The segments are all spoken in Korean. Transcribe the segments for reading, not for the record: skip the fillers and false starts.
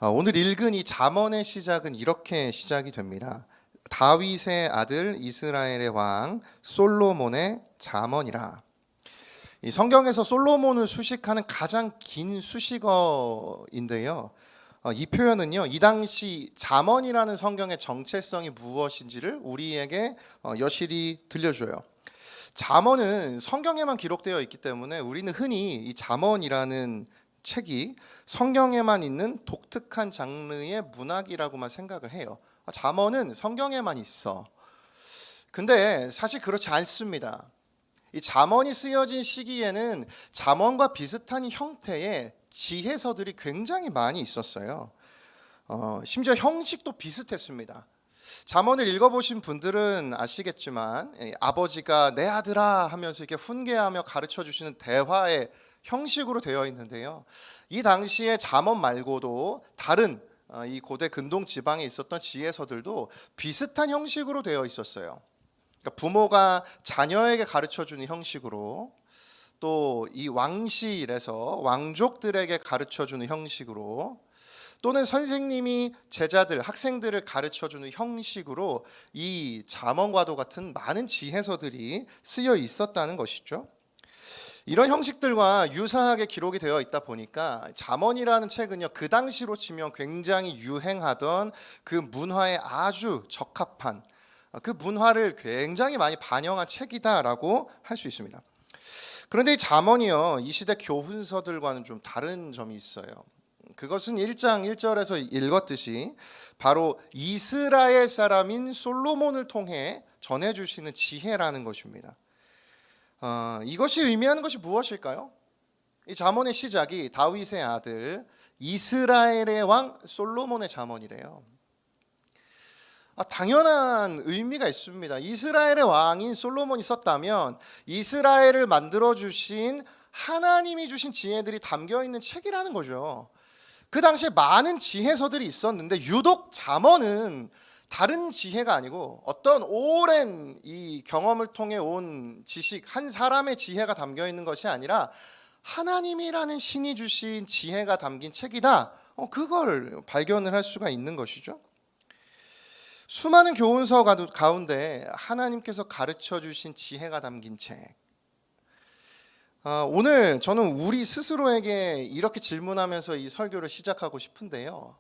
오늘 읽은 이 잠언의 시작은 이렇게 시작이 됩니다. 다윗의 아들 이스라엘의 왕 솔로몬의 잠언이라. 이 성경에서 솔로몬을 수식하는 가장 긴 수식어인데요. 이 표현은요, 이 당시 잠언이라는 성경의 정체성이 무엇인지를 우리에게 여실히 들려줘요. 잠언은 성경에만 기록되어 있기 때문에 우리는 흔히 이 잠언이라는 책이 성경에만 있는 독특한 장르의 문학이라고만 생각을 해요. 잠언은 성경에만 있어. 근데 사실 그렇지 않습니다. 이 잠언이 쓰여진 시기에는 잠언과 비슷한 형태의 지혜서들이 굉장히 많이 있었어요. 심지어 형식도 비슷했습니다. 잠언을 읽어보신 분들은 아시겠지만 아버지가 내 아들아 하면서 이렇게 훈계하며 가르쳐 주시는 대화의 형식으로 되어 있는데요. 이 당시에 잠언 말고도 다른 이 고대 근동 지방에 있었던 지혜서들도 비슷한 형식으로 되어 있었어요. 그러니까 부모가 자녀에게 가르쳐 주는 형식으로, 또 이 왕실에서 왕족들에게 가르쳐 주는 형식으로, 또는 선생님이 제자들, 학생들을 가르쳐 주는 형식으로 이 잠언과도 같은 많은 지혜서들이 쓰여 있었다는 것이죠. 이런 형식들과 유사하게 기록이 되어 있다 보니까 잠언이라는 책은요, 그 당시로 치면 굉장히 유행하던 그 문화에 아주 적합한, 그 문화를 굉장히 많이 반영한 책이다라고 할 수 있습니다. 그런데 이 잠언이요, 이 시대 교훈서들과는 좀 다른 점이 있어요. 그것은 1장 1절에서 읽었듯이 바로 이스라엘 사람인 솔로몬을 통해 전해주시는 지혜라는 것입니다. 이것이 의미하는 것이 무엇일까요? 이 잠언의 시작이 다윗의 아들 이스라엘의 왕 솔로몬의 잠언이래요. 당연한 의미가 있습니다. 이스라엘의 왕인 솔로몬이 썼다면 이스라엘을 만들어 주신 하나님이 주신 지혜들이 담겨 있는 책이라는 거죠. 그 당시에 많은 지혜서들이 있었는데 유독 잠언은 다른 지혜가 아니고 어떤 오랜 이 경험을 통해 온 지식, 한 사람의 지혜가 담겨 있는 것이 아니라 하나님이라는 신이 주신 지혜가 담긴 책이다. 그걸 발견을 할 수가 있는 것이죠. 수많은 교훈서 가운데 하나님께서 가르쳐 주신 지혜가 담긴 책. 오늘 저는 우리 스스로에게 이렇게 질문하면서 이 설교를 시작하고 싶은데요.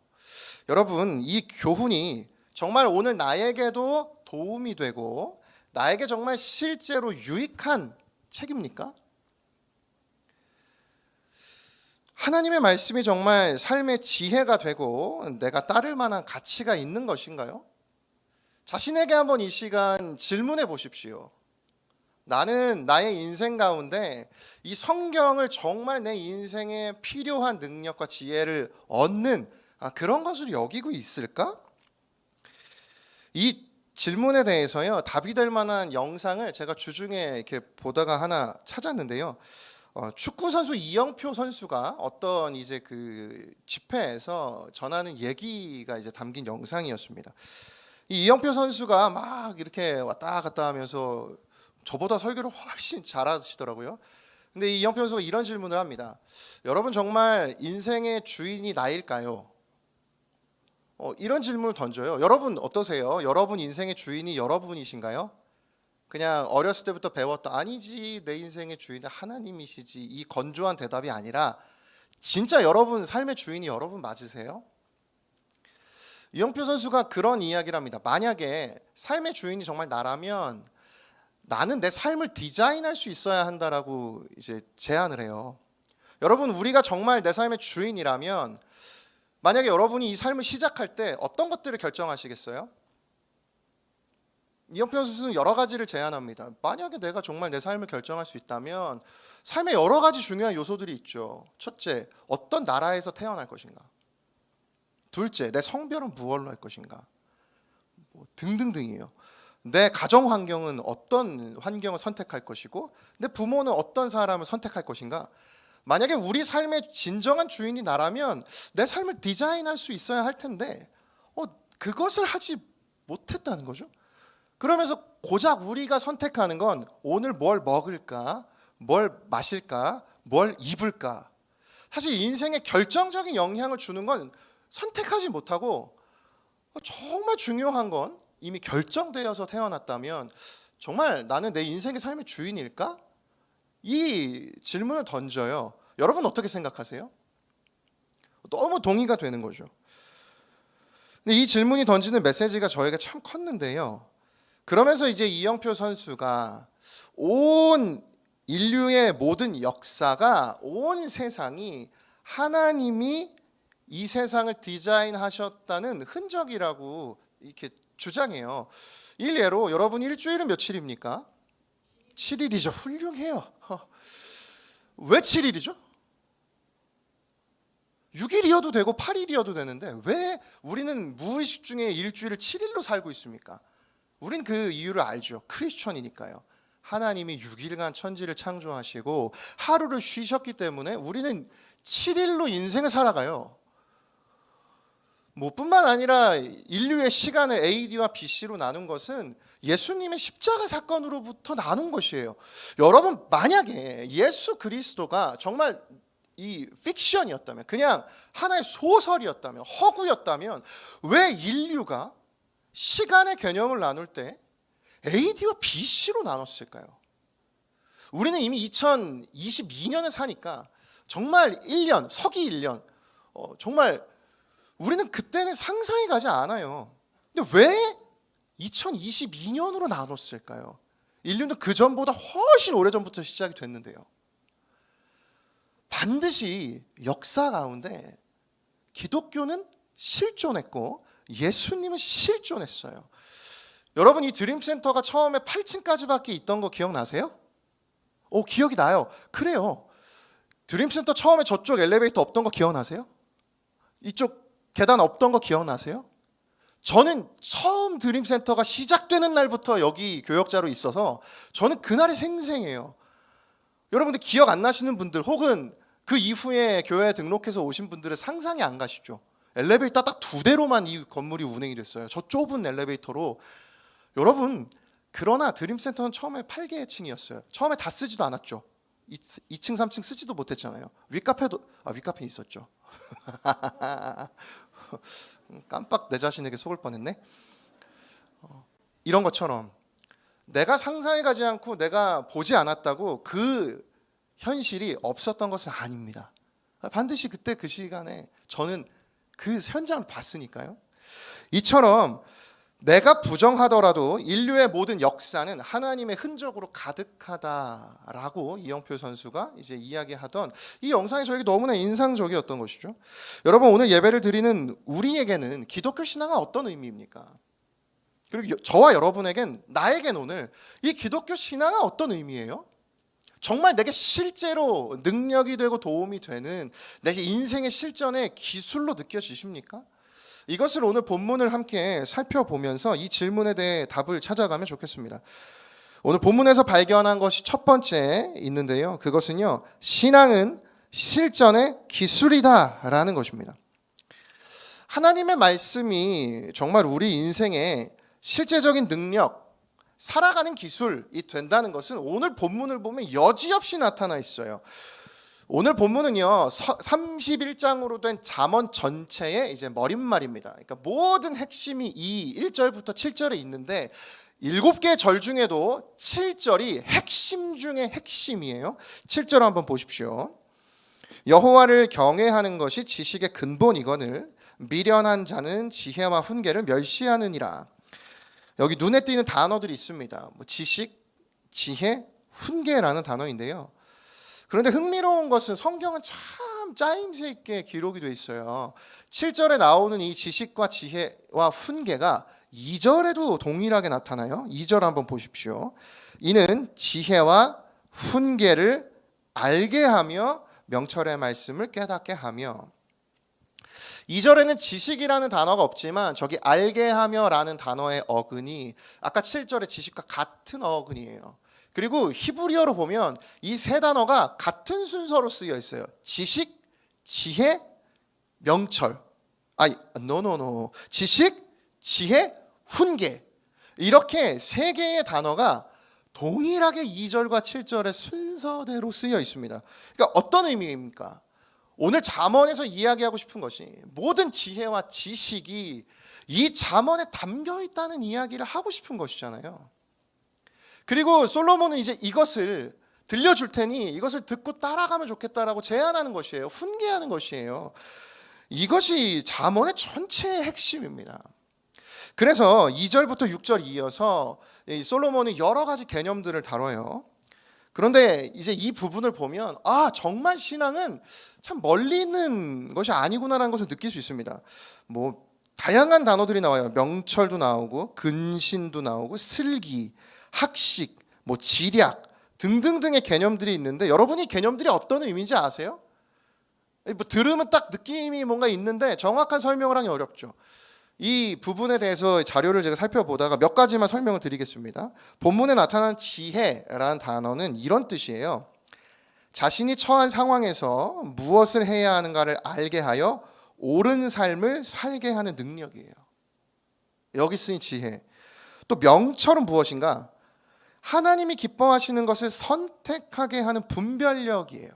여러분, 이 교훈이 정말 오늘 나에게도 도움이 되고 나에게 정말 실제로 유익한 책입니까? 하나님의 말씀이 정말 삶의 지혜가 되고 내가 따를 만한 가치가 있는 것인가요? 자신에게 한번 이 시간 질문해 보십시오. 나는 나의 인생 가운데 이 성경을 정말 내 인생에 필요한 능력과 지혜를 얻는 그런 것으로 여기고 있을까? 이 질문에 대해서요, 답이 될 만한 영상을 제가 주중에 이렇게 보다가 하나 찾았는데요. 축구 선수 이영표 선수가 어떤 이제 그 집회에서 전하는 얘기가 이제 담긴 영상이었습니다. 이 이영표 선수가 막 이렇게 왔다 갔다 하면서 저보다 설교를 훨씬 잘하시더라고요. 근데 이 이영표 선수가 이런 질문을 합니다. 여러분, 정말 인생의 주인이 나일까요? 이런 질문을 던져요. 여러분 어떠세요? 여러분 인생의 주인이 여러분이신가요? 그냥 어렸을 때부터 배웠던 아니지, 내 인생의 주인은 하나님이시지, 이 건조한 대답이 아니라 진짜 여러분 삶의 주인이 여러분 맞으세요? 이영표 선수가 그런 이야기를 합니다. 만약에 삶의 주인이 정말 나라면 나는 내 삶을 디자인할 수 있어야 한다라고 이제 제안을 해요. 여러분, 우리가 정말 내 삶의 주인이라면 만약에 여러분이 이 삶을 시작할 때 어떤 것들을 결정하시겠어요? 이영표 선수는 여러 가지를 제안합니다. 만약에 내가 정말 내 삶을 결정할 수 있다면 삶에 여러 가지 중요한 요소들이 있죠. 첫째, 어떤 나라에서 태어날 것인가? 둘째, 내 성별은 무엇로 할 것인가? 등등등이에요. 내 가정 환경은 어떤 환경을 선택할 것이고 내 부모는 어떤 사람을 선택할 것인가? 만약에 우리 삶의 진정한 주인이 나라면 내 삶을 디자인할 수 있어야 할 텐데 그것을 하지 못했다는 거죠. 그러면서 고작 우리가 선택하는 건 오늘 뭘 먹을까, 뭘 마실까, 뭘 입을까. 사실 인생에 결정적인 영향을 주는 건 선택하지 못하고 정말 중요한 건 이미 결정되어서 태어났다면 정말 나는 내 인생의 삶의 주인일까? 이 질문을 던져요. 여러분 어떻게 생각하세요? 너무 동의가 되는 거죠. 근데 이 질문이 던지는 메시지가 저에게 참 컸는데요. 그러면서 이제 이영표 선수가 온 인류의 모든 역사가, 온 세상이 하나님이 이 세상을 디자인하셨다는 흔적이라고 이렇게 주장해요. 일례로 여러분 일주일은 며칠입니까? 7일이죠. 훌륭해요. 왜 7일이죠? 6일이어도 되고 8일이어도 되는데 왜 우리는 무의식 중에 일주일을 7일로 살고 있습니까? 우린 그 이유를 알죠. 크리스천이니까요. 하나님이 6일간 천지를 창조하시고 하루를 쉬셨기 때문에 우리는 7일로 인생을 살아가요. 뿐만 아니라 인류의 시간을 AD와 BC로 나눈 것은 예수님의 십자가 사건으로부터 나눈 것이에요. 여러분, 만약에 예수 그리스도가 정말 이 픽션이었다면, 그냥 하나의 소설이었다면, 허구였다면 왜 인류가 시간의 개념을 나눌 때 AD와 BC로 나눴을까요? 우리는 이미 2022년을 사니까 정말 1년, 서기 1년, 정말 우리는 그때는 상상이 가지 않아요. 근데 왜 2022년으로 나눴을까요? 인류는 그 전보다 훨씬 오래전부터 시작이 됐는데요. 반드시 역사 가운데 기독교는 실존했고 예수님은 실존했어요. 여러분, 이 드림센터가 처음에 8층까지밖에 있던 거 기억나세요? 기억이 나요. 그래요. 드림센터 처음에 저쪽 엘리베이터 없던 거 기억나세요? 이쪽 계단 없던 거 기억나세요? 저는 처음 드림센터가 시작되는 날부터 여기 교역자로 있어서 저는 그날이 생생해요. 여러분들 기억 안 나시는 분들 혹은 그 이후에 교회에 등록해서 오신 분들은 상상이 안 가시죠. 엘리베이터 딱 2대로만 이 건물이 운행이 됐어요. 저 좁은 엘리베이터로. 여러분, 그러나 드림센터는 처음에 8개의 층이었어요. 처음에 다 쓰지도 않았죠. 2층, 3층 쓰지도 못했잖아요. 윗카페도 윗카페 있었죠. 깜빡 내 자신에게 속을 뻔했네. 이런 것처럼 내가 상상해 가지 않고 내가 보지 않았다고 그 현실이 없었던 것은 아닙니다. 반드시 그때 그 시간에 저는 그 현장을 봤으니까요. 이처럼 내가 부정하더라도 인류의 모든 역사는 하나님의 흔적으로 가득하다라고 이영표 선수가 이제 이야기하던 이 영상이 저에게 너무나 인상적이었던 것이죠. 여러분, 오늘 예배를 드리는 우리에게는 기독교 신앙은 어떤 의미입니까? 그리고 저와 여러분에겐, 나에겐 오늘 이 기독교 신앙은 어떤 의미예요? 정말 내게 실제로 능력이 되고 도움이 되는 내 인생의 실전의 기술로 느껴지십니까? 이것을 오늘 본문을 함께 살펴보면서 이 질문에 대해 답을 찾아가면 좋겠습니다. 오늘 본문에서 발견한 것이 첫 번째 있는데요. 그것은요, 신앙은 실전의 기술이다라는 것입니다. 하나님의 말씀이 정말 우리 인생의 실제적인 능력, 살아가는 기술이 된다는 것은 오늘 본문을 보면 여지없이 나타나 있어요. 오늘 본문은요, 31장으로 된 잠언 전체의 이제 머릿말입니다. 그러니까 모든 핵심이 이 1절부터 7절에 있는데 7개 절 중에도 7절이 핵심 중의 핵심이에요. 7절 한번 보십시오. 여호와를 경외하는 것이 지식의 근본이거늘 미련한 자는 지혜와 훈계를 멸시하느니라. 여기 눈에 띄는 단어들이 있습니다. 지식, 지혜, 훈계라는 단어인데요. 그런데 흥미로운 것은 성경은 참 짜임새 있게 기록이 되어 있어요. 7절에 나오는 이 지식과 지혜와 훈계가 2절에도 동일하게 나타나요. 2절 한번 보십시오. 이는 지혜와 훈계를 알게 하며 명철의 말씀을 깨닫게 하며. 2절에는 지식이라는 단어가 없지만 저기 알게 하며라는 단어의 어근이 아까 7절의 지식과 같은 어근이에요. 그리고 히브리어로 보면 이 세 단어가 같은 순서로 쓰여 있어요. 지식, 지혜, 명철. 지식, 지혜, 훈계. 이렇게 세 개의 단어가 동일하게 2절과 7절의 순서대로 쓰여 있습니다. 그러니까 어떤 의미입니까? 오늘 잠언에서 이야기하고 싶은 것이 모든 지혜와 지식이 이 잠언에 담겨 있다는 이야기를 하고 싶은 것이잖아요. 그리고 솔로몬은 이제 이것을 들려줄 테니 이것을 듣고 따라가면 좋겠다라고 제안하는 것이에요. 훈계하는 것이에요. 이것이 잠언의 전체의 핵심입니다. 그래서 2절부터 6절 이어서 솔로몬이 여러 가지 개념들을 다뤄요. 그런데 이제 이 부분을 보면 정말 신앙은 참 멀리 있는 것이 아니구나라는 것을 느낄 수 있습니다. 뭐 다양한 단어들이 나와요. 명철도 나오고 근신도 나오고 슬기, 학식, 뭐 지략 등등등의 개념들이 있는데 여러분이 개념들이 어떤 의미인지 아세요? 뭐 들으면 딱 느낌이 뭔가 있는데 정확한 설명을 하기 어렵죠. 이 부분에 대해서 자료를 제가 살펴보다가 몇 가지만 설명을 드리겠습니다. 본문에 나타난 지혜라는 단어는 이런 뜻이에요. 자신이 처한 상황에서 무엇을 해야 하는가를 알게 하여 옳은 삶을 살게 하는 능력이에요. 여기 쓰인 지혜. 또 명철은 무엇인가? 하나님이 기뻐하시는 것을 선택하게 하는 분별력이에요.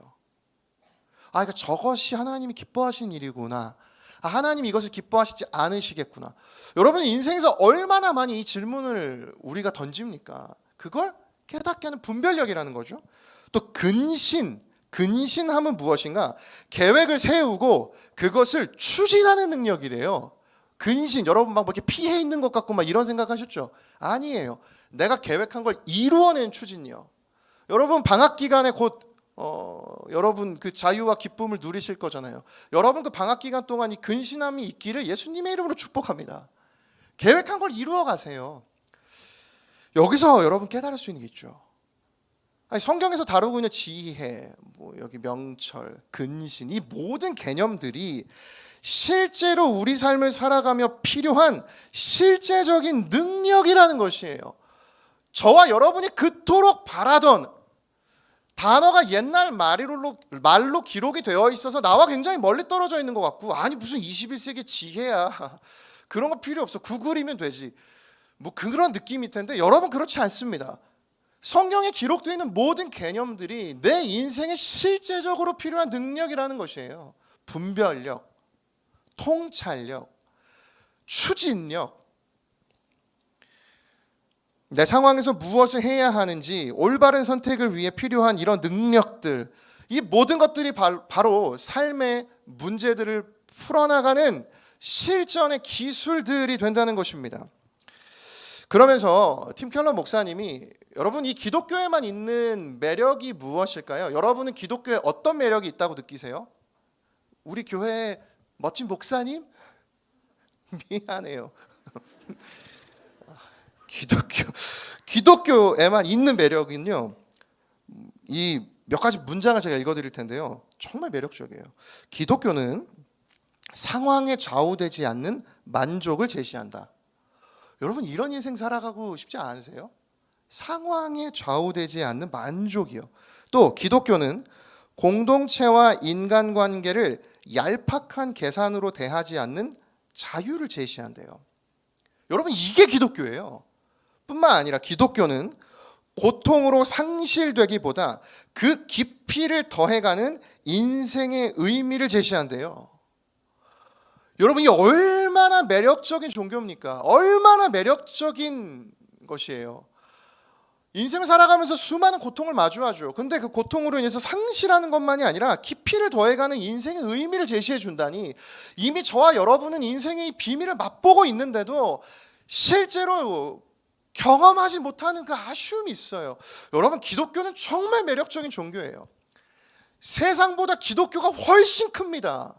그러니까 저것이 하나님이 기뻐하시는 일이구나. 하나님이 이것을 기뻐하시지 않으시겠구나. 여러분 인생에서 얼마나 많이 이 질문을 우리가 던집니까? 그걸 깨닫게 하는 분별력이라는 거죠. 또 근신함은 무엇인가? 계획을 세우고 그것을 추진하는 능력이래요. 근신, 여러분 막 이렇게 피해 있는 것 같고 막 이런 생각하셨죠? 아니에요. 내가 계획한 걸 이루어낸 추진이요. 여러분 방학 기간에 곧 여러분 그 자유와 기쁨을 누리실 거잖아요. 여러분 그 방학 기간 동안 이 근신함이 있기를 예수님의 이름으로 축복합니다. 계획한 걸 이루어 가세요. 여기서 여러분 깨달을 수 있는 게 있죠. 성경에서 다루고 있는 지혜, 뭐 여기 명철, 근신, 이 모든 개념들이 실제로 우리 삶을 살아가며 필요한 실제적인 능력이라는 것이에요. 저와 여러분이 그토록 바라던 단어가 옛날 말로 기록이 되어 있어서 나와 굉장히 멀리 떨어져 있는 것 같고, 아니 무슨 21세기 지혜야, 그런 거 필요 없어, 구글이면 되지, 뭐 그런 느낌일 텐데 여러분 그렇지 않습니다. 성경에 기록되어 있는 모든 개념들이 내 인생에 실제적으로 필요한 능력이라는 것이에요. 분별력, 통찰력, 추진력, 내 상황에서 무엇을 해야 하는지 올바른 선택을 위해 필요한 이런 능력들, 이 모든 것들이 바로 삶의 문제들을 풀어나가는 실전의 기술들이 된다는 것입니다. 그러면서 팀 켈러 목사님이 여러분 이 기독교에만 있는 매력이 무엇일까요? 여러분은 기독교에 어떤 매력이 있다고 느끼세요? 우리 교회 멋진 목사님? 미안해요. 기독교에만 있는 매력은요, 이 몇 가지 문장을 제가 읽어드릴 텐데요, 정말 매력적이에요. 기독교는 상황에 좌우되지 않는 만족을 제시한다. 여러분 이런 인생 살아가고 싶지 않으세요? 상황에 좌우되지 않는 만족이요. 또 기독교는 공동체와 인간관계를 얄팍한 계산으로 대하지 않는 자유를 제시한대요. 여러분 이게 기독교예요. 뿐만 아니라 기독교는 고통으로 상실되기보다 그 깊이를 더해가는 인생의 의미를 제시한대요. 여러분 이 얼마나 매력적인 종교입니까? 얼마나 매력적인 것이에요. 인생을 살아가면서 수많은 고통을 마주하죠. 근데 그 고통으로 인해서 상실하는 것만이 아니라 깊이를 더해가는 인생의 의미를 제시해 준다니, 이미 저와 여러분은 인생의 비밀을 맛보고 있는데도 실제로 경험하지 못하는 그 아쉬움이 있어요. 여러분 기독교는 정말 매력적인 종교예요. 세상보다 기독교가 훨씬 큽니다.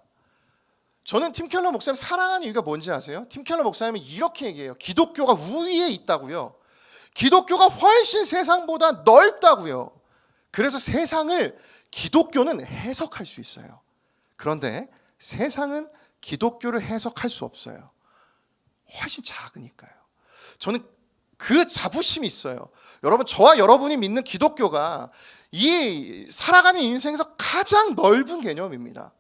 저는 팀 켈러 목사님 사랑하는 이유가 뭔지 아세요? 팀 켈러 목사님은 이렇게 얘기해요. 기독교가 우위에 있다고요. 기독교가 훨씬 세상보다 넓다고요. 그래서 세상을 기독교는 해석할 수 있어요. 그런데 세상은 기독교를 해석할 수 없어요. 훨씬 작으니까요. 저는 그 자부심이 있어요. 여러분 저와 여러분이 믿는 기독교가 이 살아가는 인생에서 가장 넓은 개념입니다.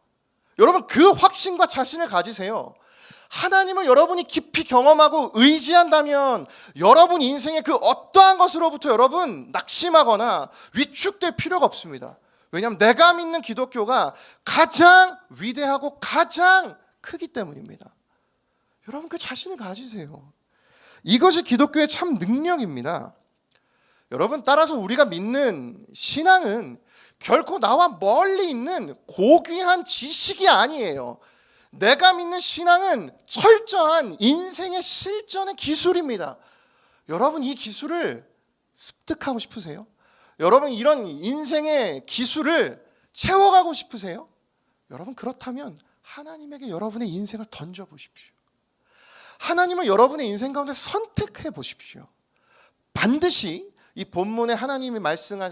여러분 그 확신과 자신을 가지세요. 하나님을 여러분이 깊이 경험하고 의지한다면 여러분 인생의 그 어떠한 것으로부터 여러분 낙심하거나 위축될 필요가 없습니다. 왜냐하면 내가 믿는 기독교가 가장 위대하고 가장 크기 때문입니다. 여러분 그 자신을 가지세요. 이것이 기독교의 참 능력입니다. 여러분 따라서 우리가 믿는 신앙은 결코 나와 멀리 있는 고귀한 지식이 아니에요. 내가 믿는 신앙은 철저한 인생의 실전의 기술입니다. 여러분 이 기술을 습득하고 싶으세요? 여러분 이런 인생의 기술을 채워가고 싶으세요? 여러분 그렇다면 하나님에게 여러분의 인생을 던져보십시오. 하나님을 여러분의 인생 가운데 선택해 보십시오. 반드시 이 본문에 하나님이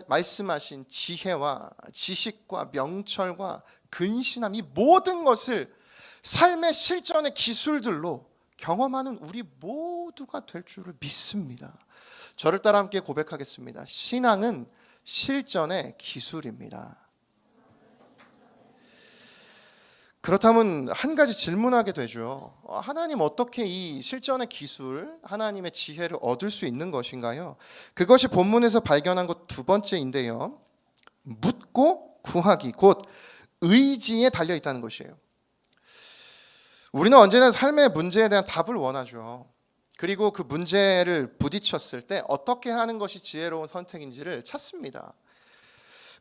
말씀하신 지혜와 지식과 명철과 근신함 이 모든 것을 삶의 실전의 기술들로 경험하는 우리 모두가 될 줄을 믿습니다. 저를 따라 함께 고백하겠습니다. 신앙은 실전의 기술입니다. 그렇다면 한 가지 질문하게 되죠. 하나님 어떻게 이 실전의 기술, 하나님의 지혜를 얻을 수 있는 것인가요? 그것이 본문에서 발견한 것 두 번째인데요. 묻고 구하기, 곧 의지에 달려 있다는 것이에요. 우리는 언제나 삶의 문제에 대한 답을 원하죠. 그리고 그 문제를 부딪혔을 때 어떻게 하는 것이 지혜로운 선택인지를 찾습니다.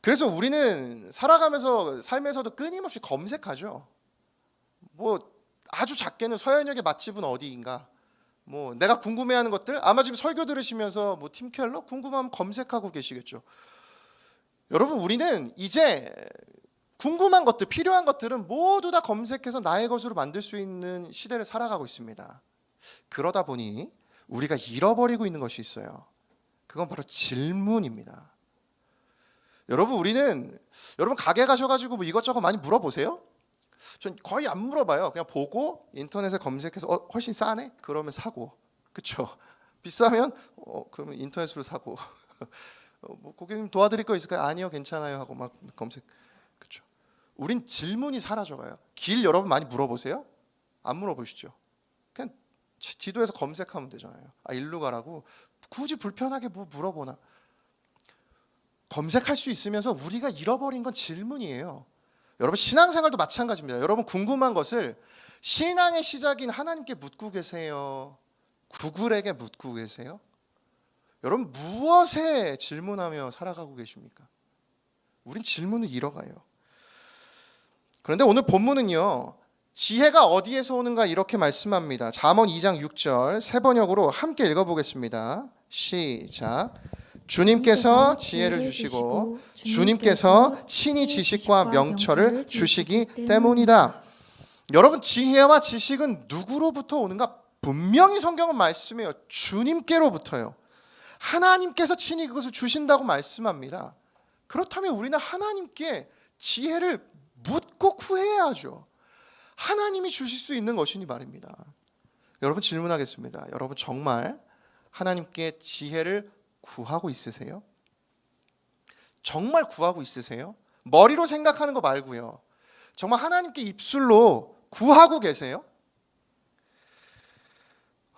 그래서 우리는 살아가면서 삶에서도 끊임없이 검색하죠. 뭐 아주 작게는 서현역의 맛집은 어디인가? 뭐 내가 궁금해하는 것들 아마 지금 설교 들으시면서 뭐 팀켈러 궁금하면 검색하고 계시겠죠. 여러분 우리는 이제 궁금한 것들, 필요한 것들은 모두 다 검색해서 나의 것으로 만들 수 있는 시대를 살아가고 있습니다. 그러다 보니 우리가 잃어버리고 있는 것이 있어요. 그건 바로 질문입니다. 여러분 우리는 여러분 가게 가셔가지고 뭐 이것저것 많이 물어보세요? 전 거의 안 물어봐요. 그냥 보고 인터넷에 검색해서 훨씬 싸네? 그러면 사고, 그렇죠? 비싸면 그러면 인터넷으로 사고. 뭐 고객님 도와드릴 거 있을까요? 아니요, 괜찮아요 하고 막 검색, 그렇죠? 우린 질문이 사라져가요. 길 여러분 많이 물어보세요? 안 물어보시죠? 그냥 지도에서 검색하면 되잖아요. 아 일로 가라고 굳이 불편하게 뭐 물어보나? 검색할 수 있으면서 우리가 잃어버린 건 질문이에요. 여러분 신앙생활도 마찬가지입니다. 여러분 궁금한 것을 신앙의 시작인 하나님께 묻고 계세요? 구글에게 묻고 계세요? 여러분 무엇에 질문하며 살아가고 계십니까? 우린 질문을 잃어가요. 그런데 오늘 본문은요, 지혜가 어디에서 오는가 이렇게 말씀합니다. 잠언 2장 6절 세 번역으로 함께 읽어보겠습니다. 시작. 주님께서 지혜를 주시고 주님께서 친히 지식과 명철을 주시기 때문이다. 여러분 지혜와 지식은 누구로부터 오는가? 분명히 성경은 말씀해요. 주님께로부터요. 하나님께서 친히 그것을 주신다고 말씀합니다. 그렇다면 우리는 하나님께 지혜를 묻고 구해야 하죠. 하나님이 주실 수 있는 것이니 말입니다. 여러분 질문하겠습니다. 여러분 정말 하나님께 지혜를 구하고 있으세요? 정말 구하고 있으세요? 머리로 생각하는 거 말고요. 정말 하나님께 입술로 구하고 계세요?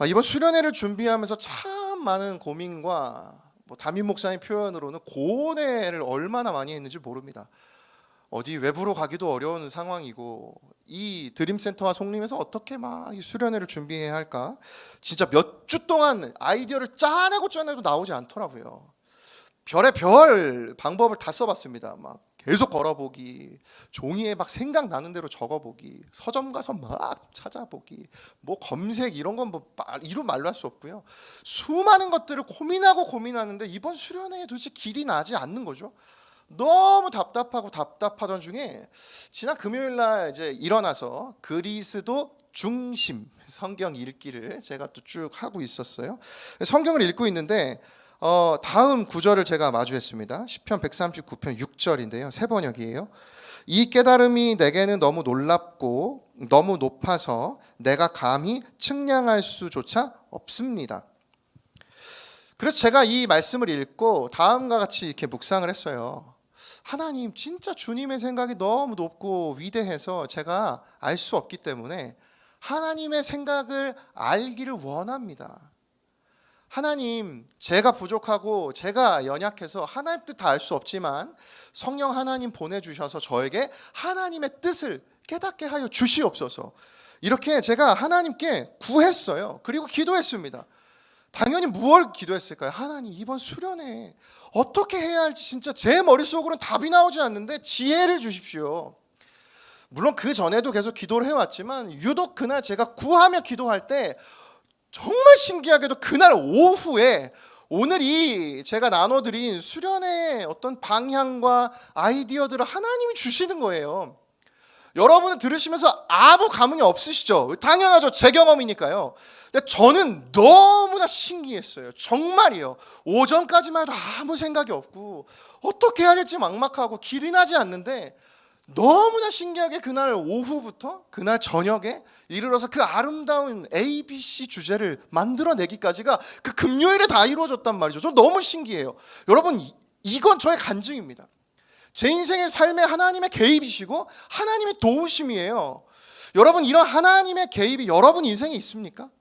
이번 수련회를 준비하면서 참 많은 고민과 담임 목사님 표현으로는 고뇌를 얼마나 많이 했는지 모릅니다. 어디 외부로 가기도 어려운 상황이고 이 드림센터와 송림에서 어떻게 막 이 수련회를 준비해야 할까? 진짜 몇 주 동안 아이디어를 짜내고 나오지 않더라고요. 별의별 방법을 다 써봤습니다. 막 계속 걸어보기, 종이에 막 생각나는 대로 적어보기, 서점 가서 막 찾아보기, 뭐 검색 이런 건 뭐 이루 말로 할 수 없고요. 수많은 것들을 고민하는데 이번 수련회에 도대체 길이 나지 않는 거죠. 너무 답답하던 중에 지난 금요일 날 이제 일어나서 그리스도 중심 성경 읽기를 제가 또 쭉 하고 있었어요. 성경을 읽고 있는데 다음 구절을 제가 마주했습니다. 시편 139편 6절인데요. 새 번역이에요. 이 깨달음이 내게는 너무 놀랍고 너무 높아서 내가 감히 측량할 수조차 없습니다. 그래서 제가 이 말씀을 읽고 다음과 같이 이렇게 묵상을 했어요. 하나님 진짜 주님의 생각이 너무 높고 위대해서 제가 알 수 없기 때문에 하나님의 생각을 알기를 원합니다. 하나님, 제가 부족하고 제가 연약해서 하나님 뜻 다 알 수 없지만 성령 하나님 보내주셔서 저에게 하나님의 뜻을 깨닫게 하여 주시옵소서. 이렇게 제가 하나님께 구했어요. 그리고 기도했습니다. 당연히 무엇을 기도했을까요? 하나님, 이번 수련회 어떻게 해야 할지 진짜 제 머릿속으로는 답이 나오지 않는데 지혜를 주십시오. 물론 그 전에도 계속 기도를 해왔지만 유독 그날 제가 구하며 기도할 때 정말 신기하게도 그날 오후에 오늘 이 제가 나눠드린 수련회의 어떤 방향과 아이디어들을 하나님이 주시는 거예요. 여러분은 들으시면서 아무 감흥이 없으시죠? 당연하죠. 제 경험이니까요. 근데 저는 너무나 신기했어요. 정말이요. 오전까지만 해도 아무 생각이 없고 어떻게 해야 될지 막막하고 길이 나지 않는데 너무나 신기하게 그날 오후부터 그날 저녁에 이르러서 그 아름다운 ABC 주제를 만들어내기까지가 그 금요일에 다 이루어졌단 말이죠. 저 너무 신기해요. 여러분, 이건 저의 간증입니다. 제 인생의 삶에 하나님의 개입이시고 하나님의 도우심이에요. 여러분, 이런 하나님의 개입이 여러분 인생에 있습니까?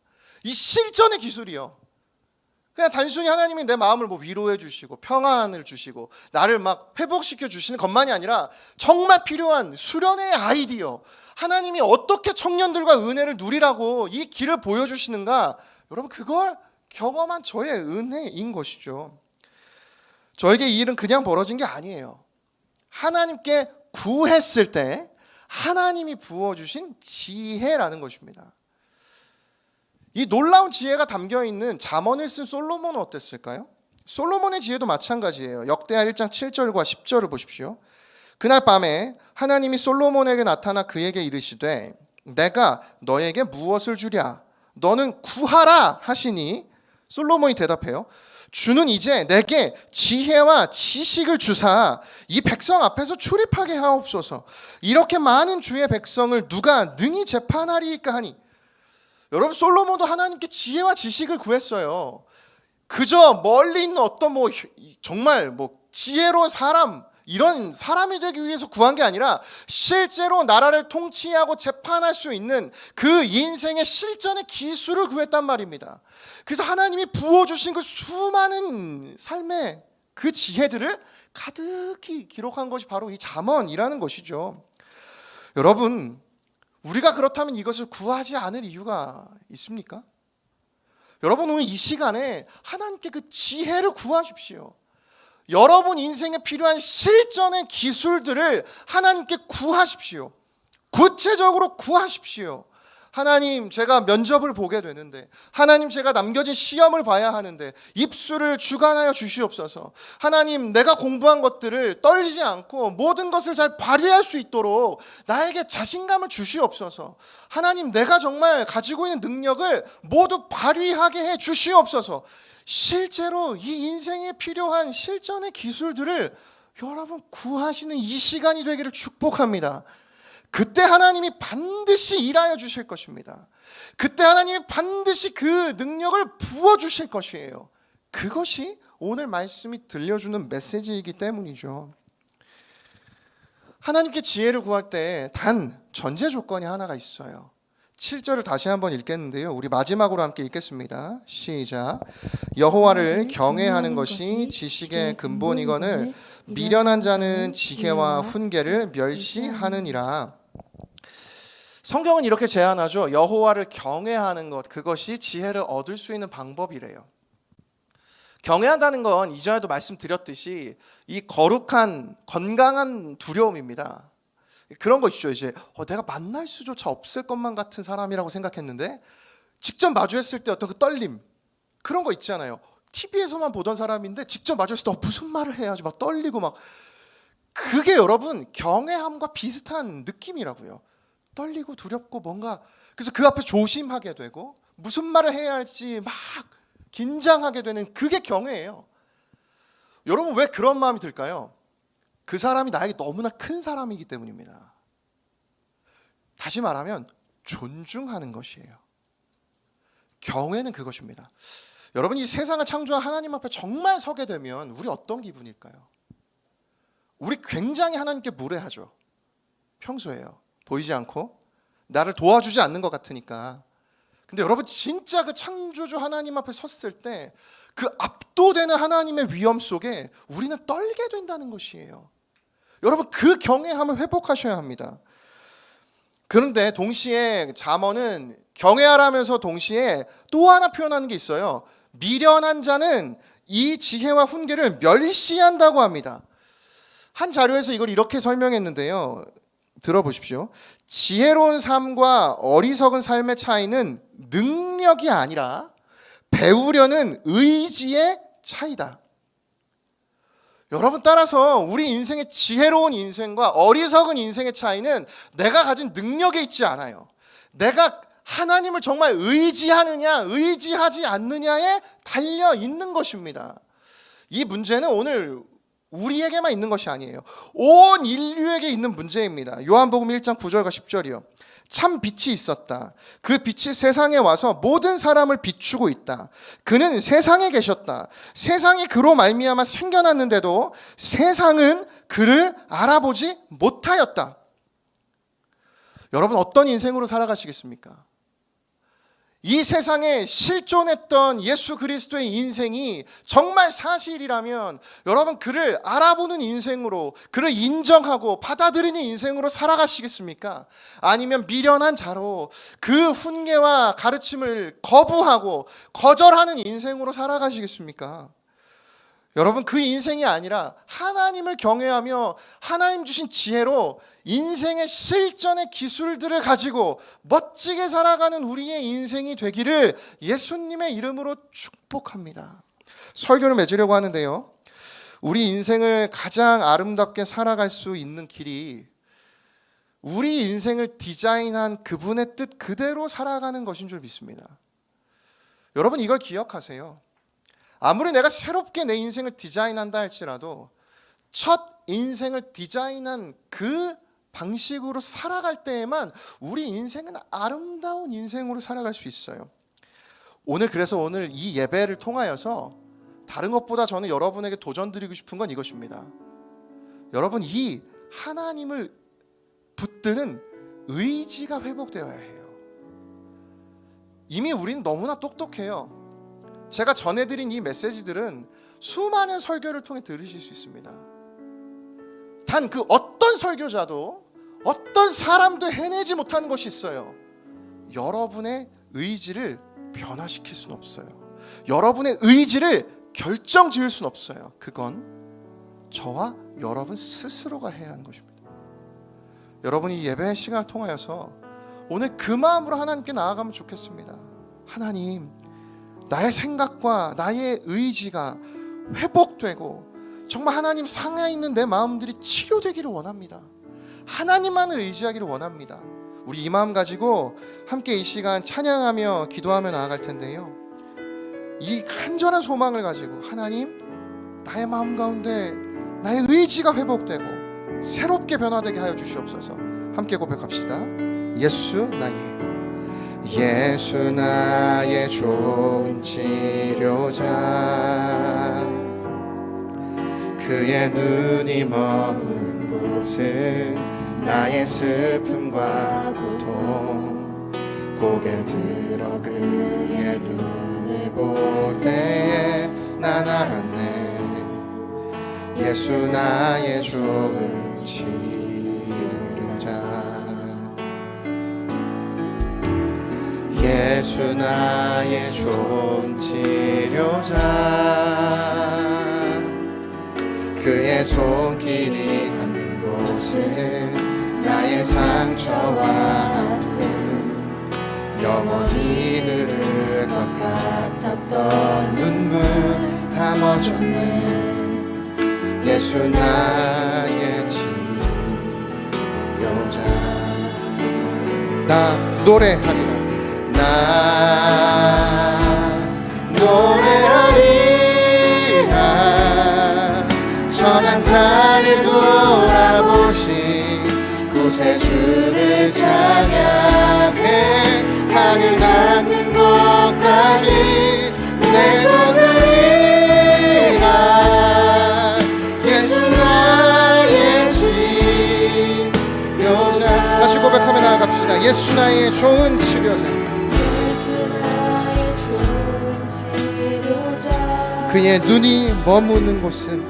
이 실전의 기술이요. 그냥 단순히 하나님이 내 마음을 위로해 주시고 평안을 주시고 나를 막 회복시켜 주시는 것만이 아니라 정말 필요한 수련의 아이디어, 하나님이 어떻게 청년들과 은혜를 누리라고 이 길을 보여주시는가, 여러분 그걸 경험한 저의 은혜인 것이죠. 저에게 이 일은 그냥 벌어진 게 아니에요. 하나님께 구했을 때 하나님이 부어주신 지혜라는 것입니다. 이 놀라운 지혜가 담겨있는 잠언을 쓴 솔로몬은 어땠을까요? 솔로몬의 지혜도 마찬가지예요. 역대하 1장 7절과 10절을 보십시오. 그날 밤에 하나님이 솔로몬에게 나타나 그에게 이르시되 내가 너에게 무엇을 주랴? 너는 구하라 하시니 솔로몬이 대답해요. 주는 이제 내게 지혜와 지식을 주사 이 백성 앞에서 출입하게 하옵소서. 이렇게 많은 주의 백성을 누가 능히 재판하리이까 하니. 여러분, 솔로몬도 하나님께 지혜와 지식을 구했어요. 그저 멀리 있는 어떤 정말 지혜로운 사람, 이런 사람이 되기 위해서 구한 게 아니라 실제로 나라를 통치하고 재판할 수 있는 그 인생의 실전의 기술을 구했단 말입니다. 그래서 하나님이 부어주신 그 수많은 삶의 그 지혜들을 가득히 기록한 것이 바로 이 잠언이라는 것이죠. 여러분, 우리가 그렇다면 이것을 구하지 않을 이유가 있습니까? 여러분, 오늘 이 시간에 하나님께 그 지혜를 구하십시오. 여러분 인생에 필요한 실전의 기술들을 하나님께 구하십시오. 구체적으로 구하십시오. 하나님, 제가 면접을 보게 되는데, 하나님, 제가 남겨진 시험을 봐야 하는데 입술을 주관하여 주시옵소서. 하나님, 내가 공부한 것들을 떨리지 않고 모든 것을 잘 발휘할 수 있도록 나에게 자신감을 주시옵소서. 하나님, 내가 정말 가지고 있는 능력을 모두 발휘하게 해 주시옵소서. 실제로 이 인생에 필요한 실전의 기술들을 여러분 구하시는 이 시간이 되기를 축복합니다. 그때 하나님이 반드시 일하여 주실 것입니다. 그때 하나님이 반드시 그 능력을 부어주실 것이에요. 그것이 오늘 말씀이 들려주는 메시지이기 때문이죠. 하나님께 지혜를 구할 때 단 전제 조건이 하나가 있어요. 7절을 다시 한번 읽겠는데요. 우리 마지막으로 함께 읽겠습니다. 시작. 여호와를 경외하는 것이 지식의 근본이거늘 미련한 자는 지혜와 훈계를 멸시하느니라. 성경은 이렇게 제안하죠. 여호와를 경외하는 것, 그것이 지혜를 얻을 수 있는 방법이래요. 경외한다는 건 이전에도 말씀드렸듯이 이 거룩한 건강한 두려움입니다. 그런 거 있죠. 이제 내가 만날 수조차 없을 것만 같은 사람이라고 생각했는데 직접 마주했을 때 어떤 그 떨림, 그런 거 있잖아요. TV에서만 보던 사람인데 직접 마주했을 때 무슨 말을 해야지 막 떨리고 막. 그게 여러분 경외함과 비슷한 느낌이라고요. 떨리고 두렵고 뭔가, 그래서 그 앞에 조심하게 되고 무슨 말을 해야 할지 막 긴장하게 되는 그게 경외예요. 여러분, 왜 그런 마음이 들까요? 그 사람이 나에게 너무나 큰 사람이기 때문입니다. 다시 말하면 존중하는 것이에요. 경외는 그것입니다. 여러분, 이 세상을 창조한 하나님 앞에 정말 서게 되면 우리 어떤 기분일까요? 우리 굉장히 하나님께 무례하죠. 평소에요. 보이지 않고 나를 도와주지 않는 것 같으니까. 근데 여러분 진짜 그 창조주 하나님 앞에 섰을 때 그 압도되는 하나님의 위엄 속에 우리는 떨게 된다는 것이에요. 여러분 그 경외함을 회복하셔야 합니다. 그런데 동시에 잠언은 경외하라면서 동시에 또 하나 표현하는 게 있어요. 미련한 자는 이 지혜와 훈계를 멸시한다고 합니다. 한 자료에서 이걸 이렇게 설명했는데요. 들어보십시오. 지혜로운 삶과 어리석은 삶의 차이는 능력이 아니라 배우려는 의지의 차이다. 여러분 따라서 우리 인생의 지혜로운 인생과 어리석은 인생의 차이는 내가 가진 능력에 있지 않아요. 내가 하나님을 정말 의지하느냐 의지하지 않느냐에 달려 있는 것입니다. 이 문제는 오늘 우리에게만 있는 것이 아니에요. 온 인류에게 있는 문제입니다. 요한복음 1장 9절과 10절이요. 참 빛이 있었다. 그 빛이 세상에 와서 모든 사람을 비추고 있다. 그는 세상에 계셨다. 세상이 그로 말미암아 생겨났는데도 세상은 그를 알아보지 못하였다. 여러분 어떤 인생으로 살아가시겠습니까? 이 세상에 실존했던 예수 그리스도의 인생이 정말 사실이라면 여러분 그를 알아보는 인생으로, 그를 인정하고 받아들이는 인생으로 살아가시겠습니까? 아니면 미련한 자로 그 훈계와 가르침을 거부하고 거절하는 인생으로 살아가시겠습니까? 여러분 그 인생이 아니라 하나님을 경외하며 하나님 주신 지혜로 인생의 실전의 기술들을 가지고 멋지게 살아가는 우리의 인생이 되기를 예수님의 이름으로 축복합니다. 설교를 맺으려고 하는데요. 우리 인생을 가장 아름답게 살아갈 수 있는 길이 우리 인생을 디자인한 그분의 뜻 그대로 살아가는 것인 줄 믿습니다. 여러분 이걸 기억하세요. 아무리 내가 새롭게 내 인생을 디자인한다 할지라도 첫 인생을 디자인한 그 방식으로 살아갈 때에만 우리 인생은 아름다운 인생으로 살아갈 수 있어요. 그래서 오늘 이 예배를 통하여서 다른 것보다 저는 여러분에게 도전드리고 싶은 건 이것입니다. 여러분 이 하나님을 붙드는 의지가 회복되어야 해요. 이미 우리는 너무나 똑똑해요. 제가 전해드린 이 메시지들은 수많은 설교를 통해 들으실 수 있습니다. 단 그 어떤 설교자도 어떤 사람도 해내지 못하는 것이 있어요. 여러분의 의지를 변화시킬 수는 없어요. 여러분의 의지를 결정 지을 수는 없어요. 그건 저와 여러분 스스로가 해야 하는 것입니다. 여러분이 예배의 시간을 통하여서 오늘 그 마음으로 하나님께 나아가면 좋겠습니다. 하나님, 나의 생각과 나의 의지가 회복되고 정말 하나님 상해 있는 내 마음들이 치료되기를 원합니다. 하나님만을 의지하기를 원합니다. 우리 이 마음 가지고 함께 이 시간 찬양하며 기도하며 나아갈 텐데요. 이 간절한 소망을 가지고 하나님, 나의 마음 가운데 나의 의지가 회복되고 새롭게 변화되게 하여 주시옵소서. 함께 고백합시다. 예수 나의 좋은 치료자, 그의 눈이 머문 곳은 나의 슬픔과 고통, 고개를 들어 그의 눈을 볼 때에 난 알았네. 예수 나의 좋은 치료자, 예수 나의 좋은 치료자, 그의 손길이 닿는 곳은 나의 상처와 아픔, 영원히 흐를 것 같았던 눈물 다 멎었네. 예수 나의 치료자. 나 노래하리라. 나 노래하리라. 천한 나를 돌아보신 구세주를 찬양해. 하늘 닿는 곳까지 내 손 들리라. 예수 나의 치료자. 다시 고백하며 나아갑시다. 예수 나의 좋은 치료자, 예수 그의 눈이 머무는 곳은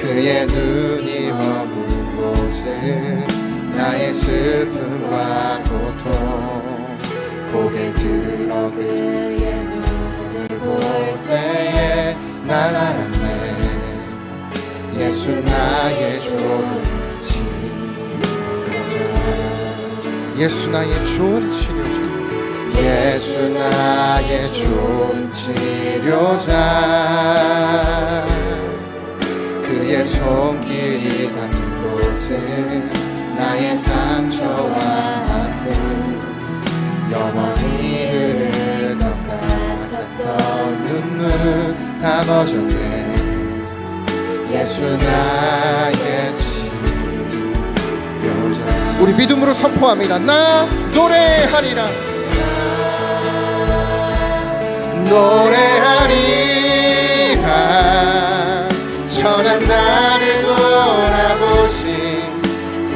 그의 눈이 머무는 곳은 나의 슬픔과 고통 고개를 들어 그의 눈을 볼 때에 난 알았네 예수 나의 좋은 치료자 예수 나의 좋은 치료자 예수 나의 좋은 치료자 그의 손길이 닿는 곳은 나의 상처와 아픔 영원히 흐를 것 같았던 눈물 다 멎었네 예수 나의 치료자 우리 믿음으로 선포합니다. 나 노래하리라 노래하리라 천한 나를 돌아보신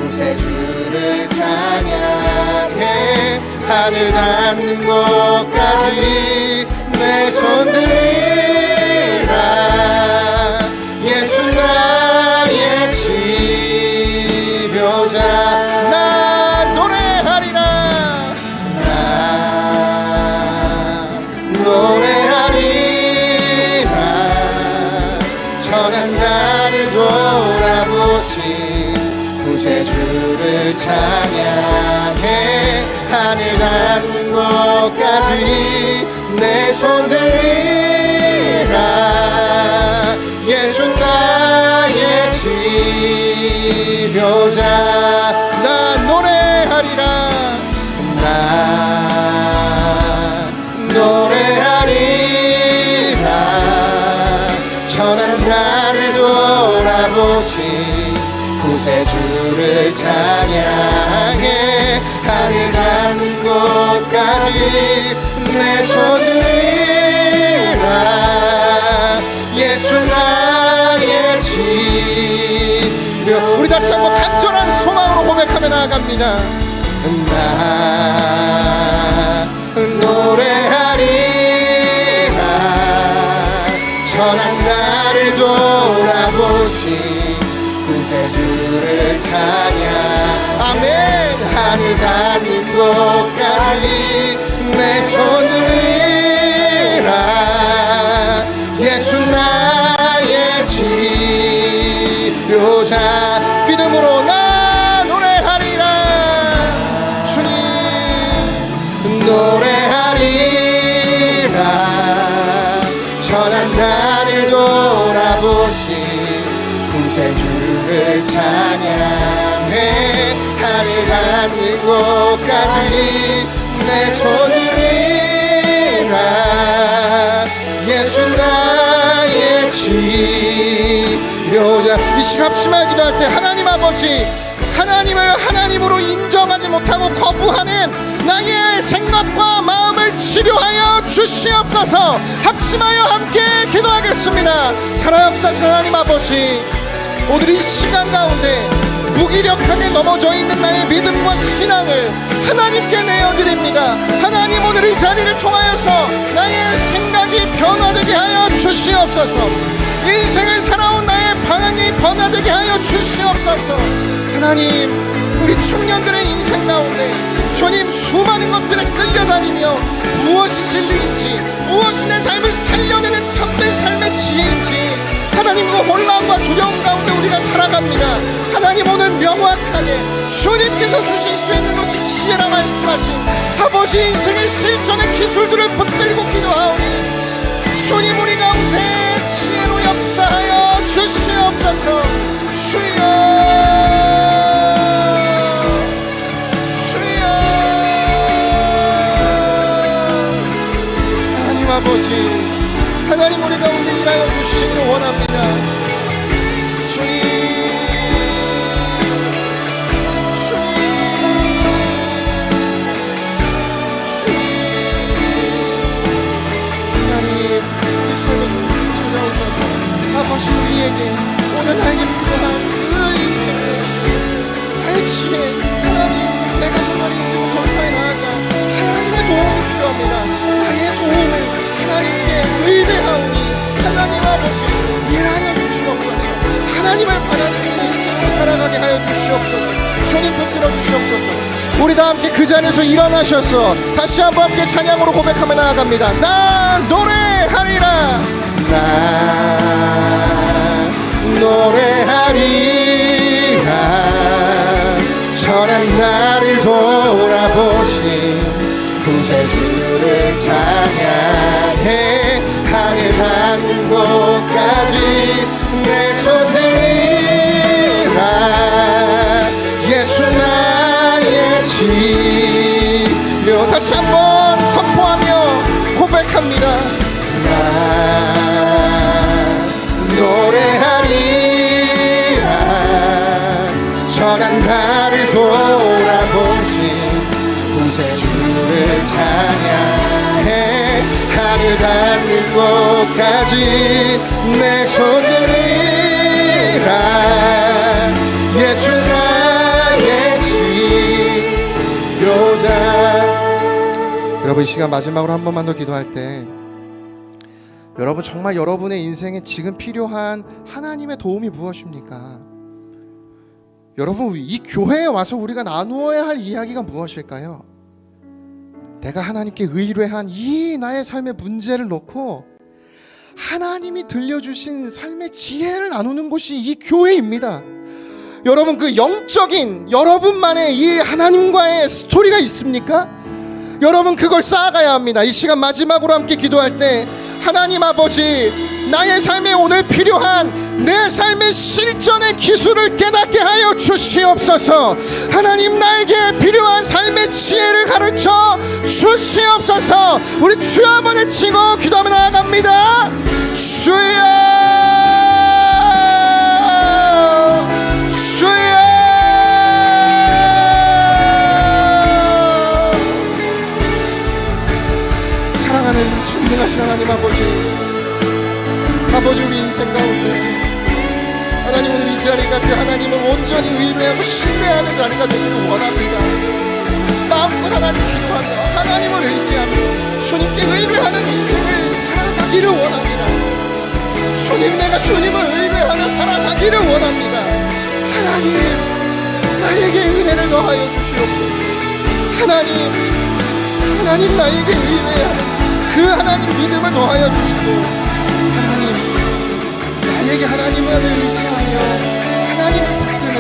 구세주를 찬양해 하늘 닿는 곳까지 내 손 들리라 예수 나의 치료자 나 노래하리라 나 노래하리라 천한 나를 돌아보신 구세주를 찬양해 하늘 닿는 곳까지 내 손 들리라 예수 나의 치료자 나 노래하리라 나 노래하리라 천한 나를 돌아보신 구세주를 찬양해 하늘 닿는 곳까지 내 손 들리라 예수 나의 치료 우리 다시 한번 간절한 소망으로 고백하며 나아갑니다. 나 노래하리라 천한 나를 돌아보신 구세주를 찬양 아멘 하늘 닿는 곳까지 내 손 들리라 예수 나의 치료자 믿음으로 나 노래하리라 주님 노래하리라 천한 나를 돌아보신 구세주를 찬양해 하늘 닿는 곳까지 내 손 들리라 예수 나의 치료자 이 시간 합심하여 기도할 때 하나님 아버지 하나님을 하나님으로 인정하지 못하고 거부하는 나의 생각과 마음을 치료하여 주시옵소서. 합심하여 함께 기도하겠습니다. 사랑합시다. 하나님 아버지 오늘 이 시간 가운데 무기력하게 넘어져 있는 나의 믿음과 신앙을 하나님께 내어드립니다. 하나님 오늘 이 자리를 통하여서 나의 생각이 변화되게 하여 주시옵소서. 인생을 살아온 나의 방향이 변화되게 하여 주시옵소서. 하나님 우리 청년들의 인생 가운데 주님 수많은 것들에 끌려다니며 무엇이 진리인지 무엇이 내 삶을 살려내는 참된 삶의 지혜인지 하나님 그 혼란과 두려움 가운데 우리가 살아갑니다. 하나님 오늘 명확하게 주님께서 주실 수 있는 것이 지혜라 말씀하신 아버지 인생의 실전의 기술들을 붙들고 기도하오니 주님 우리 가운데 지혜로 역사하여 주시옵소서. 주여 아버지 하나님 우리 가운데 일하여 주시기를 원합니다. 주님 하나님 우리 삶에 좀 찾아오셔서 아버지 우리에게 오늘 나에게 필요한 그 인생의 나의 지혜 하나님 내가 정말 인생을 돌파해 나아가 하나님의 도움이 필요합니다. 나의 도움을 하나님께 의뢰하오니 하나님 아버지 일어나게 하여 주시옵소서. 주님 붙들어 주시옵소서. 우리 다 함께 그 자리에서 일어나셔서 다시 한번 함께 찬양으로 고백하며 나아갑니다. 나 노래하리라. 나 노래하리라. 전한 나를 돌아보신 구세주를 찬양해. 하늘 닿는 곳까지 내 손 들리라. 예수 나의 치료. 다시 한번 선포하며 고백합니다. 나 노래하리라. 전한 나를 돌아보신 구세주를 찬양해. 하늘 닿는 곳까지 내 손 들리라. 예수 나의 치료자. 여러분, 이 시간 마지막으로 한 번만 더 기도할 때 여러분, 정말 여러분의 인생에 지금 필요한 하나님의 도움이 무엇입니까? 여러분, 이 교회에 와서 우리가 나누어야 할 이야기가 무엇일까요? 내가 하나님께 의뢰한 이 나의 삶의 문제를 놓고 하나님이 들려주신 삶의 지혜를 나누는 곳이 이 교회입니다. 여러분, 그 영적인 여러분만의 이 하나님과의 스토리가 있습니까? 여러분, 그걸 쌓아가야 합니다. 이 시간 마지막으로 함께 기도할 때 하나님 아버지, 나의 삶에 오늘 필요한 내 삶의 실전의 기술을 깨닫게 하여 주시옵소서. 하나님, 나에게 필요한 삶의 지혜를 가르쳐 주시옵소서. 우리 주여 한번 외치고 기도하며 나아갑니다. 주여, 주여. 사랑하는 전능하신 하나님 아버지, 우리 인생 가운데 하나님, 오늘 이 자리가 그 하나님을 온전히 의뢰하고 신뢰하는 자리가 되기를 원합니다. 마음껏 하나님 기도하며 하나님을 의지하며 주님께 의뢰하는 인생을 살아가기를 원합니다. 주님, 내가 주님을 의뢰하며 살아가기를 원합니다. 하나님, 나에게 은혜를 더하여 주시옵소서. 하나님, 나에게 의뢰하는 그 하나님 믿음을 더하여 주시고, 나에게 하나님을 의지하며 하나님을 붙드는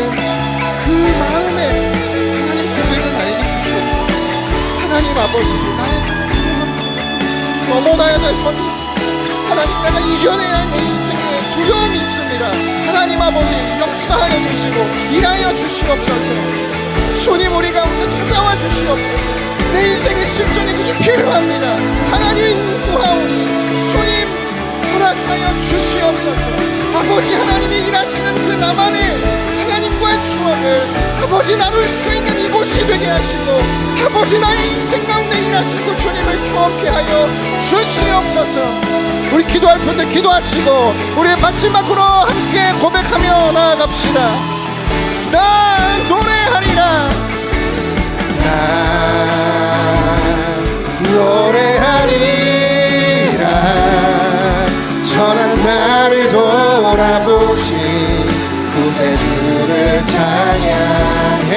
그 마음에 하나님 고백을 나에게 주시옵소서. 하나님 아버지, 나의 삶을 넘어나야 될 섬이 있습니다. 하나님, 내가 이겨내야 할 내 인생에 두려움이 있습니다. 하나님 아버지, 역사하여 주시고 일하여 주시옵소서. 주님, 우리 가운데 찾아와 주시옵소서. 내 인생의 실존이 그저 필요합니다. 하나님 구하오니 주님 허락하여 주시옵소서. 아버지, 하나님이 일하시는 그 나만의 하나님과의 추억을 아버지 나눌 수 있는 이곳이 되게 하시고, 아버지 나의 인생 가운데 일하시고 주님을 경험케 하여 주시옵소서. 우리 기도할 분들 기도하시고 우리 마지막으로 함께 고백하며 나아갑시다. 나 노래하리라. 나 노래하리라. 전한 나를 돌아보신 구세주를 찬양해.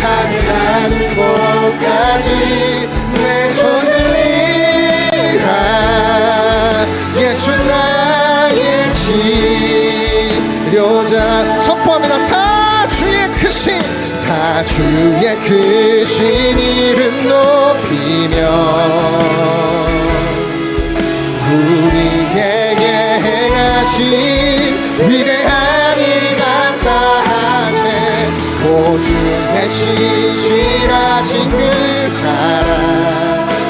하늘 닿는 곳까지 내 손 들리라. 예수 나의 치료자. 선포합니다. 다 주의 크신 이름 높이며 우리에게 행하신 위대한 일 감사하세. 보주의 신실하신 그 사랑,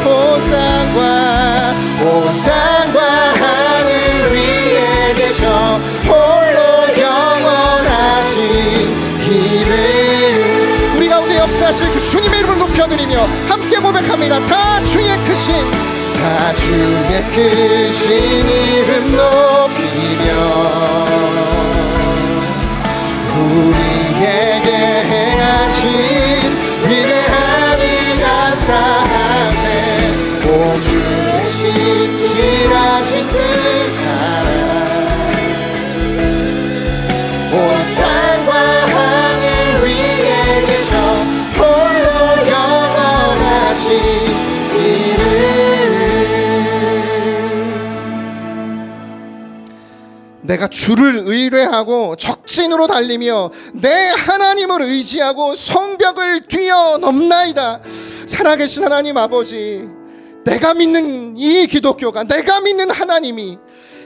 온 땅과 하늘 위에 계셔 홀로 영원하신 이름. 우리 가운데 역사하실 그 주님의 이름을 높여드리며 함께 고백합니다. 다 주의 크신 이름 높이며 우리에게 행하신 위대한 일 감사하세. 오주의 신실하신 그 사랑, 온 땅과 하늘 내가 주를 의뢰하고 적진으로 달리며 내 하나님을 의지하고 성벽을 뛰어넘나이다. 살아계신 하나님 아버지, 내가 믿는 이 기독교가, 내가 믿는 하나님이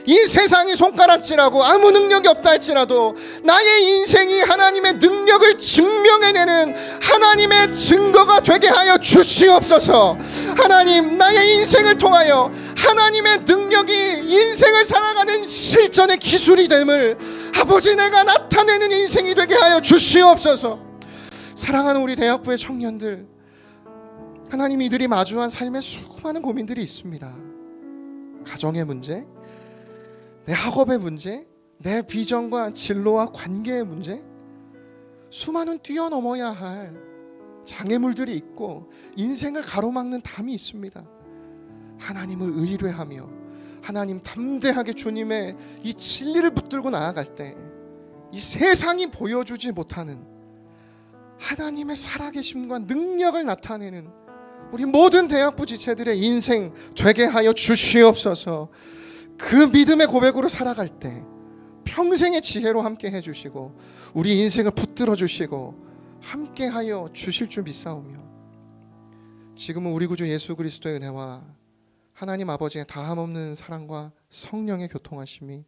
이 세상이 손가락질하고 아무 능력이 없다 할지라도 나의 인생이 하나님의 능력을 증명해내는 하나님의 증거가 되게 하여 주시옵소서. 하나님, 나의 인생을 통하여 하나님의 능력이 인생을 살아가는 실전의 기술이 됨을 아버지 내가 나타내는 인생이 되게 하여 주시옵소서. 사랑하는 우리 대학부의 청년들, 하나님, 이들이 마주한 삶에 수많은 고민들이 있습니다. 가정의 문제, 내 학업의 문제, 내 비전과 진로와 관계의 문제, 수많은 뛰어넘어야 할 장애물들이 있고 인생을 가로막는 담이 있습니다. 하나님을 의뢰하며 하나님 담대하게 주님의 이 진리를 붙들고 나아갈 때 이 세상이 보여주지 못하는 하나님의 살아계심과 능력을 나타내는 우리 모든 대학부 지체들의 인생 되게 하여 주시옵소서. 그 믿음의 고백으로 살아갈 때 평생의 지혜로 함께 해주시고 우리 인생을 붙들어 주시고 함께 하여 주실 줄 믿사오며, 지금은 우리 구주 예수 그리스도의 은혜와 하나님 아버지의 다함없는 사랑과 성령의 교통하심이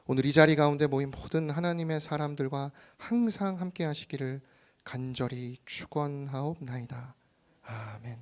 오늘 이 자리 가운데 모인 모든 하나님의 사람들과 항상 함께 하시기를 간절히 축원하옵나이다. 아멘.